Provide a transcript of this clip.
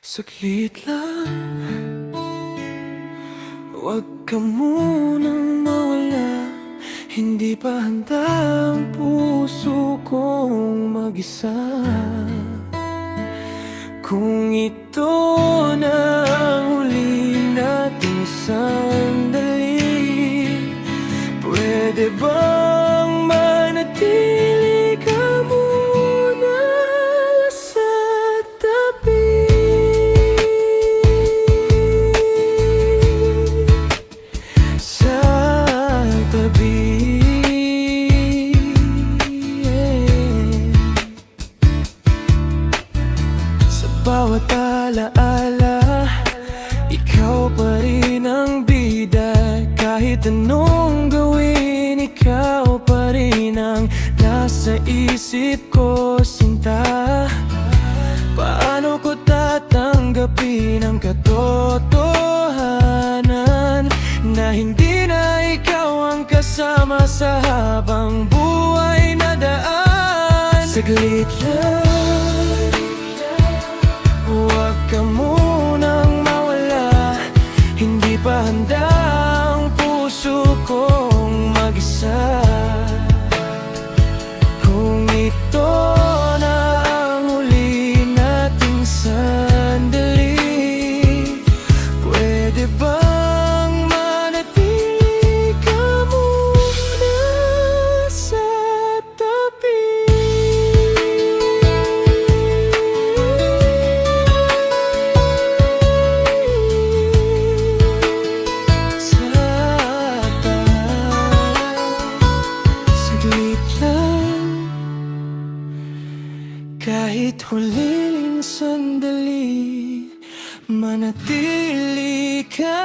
Saglit lang, huwag ka munang mawala. Hindi pa handa ang puso kong mag-isa. Kung ito na ang huli nating sandali, pwede bang manatili ka muna sa tabi? Sa tabi, Sa bawat alaala, ikaw pa rin ang bida. Kahit anong gawin, ikaw pa rin ang nasa isip ko, sinta. Paano ko tatanggapin ang katotohanan na hindi na ikaw ang kasama sa habang buhay na daan? Saglit lang, huwag ka munang mawala. Hindi pa handa ang puso kong mag-isa. Kung ito na ang huli nating sandali, pwede bang manatili ka muna sa tabi? Saglit lang, kahit huling sandali, manatili ka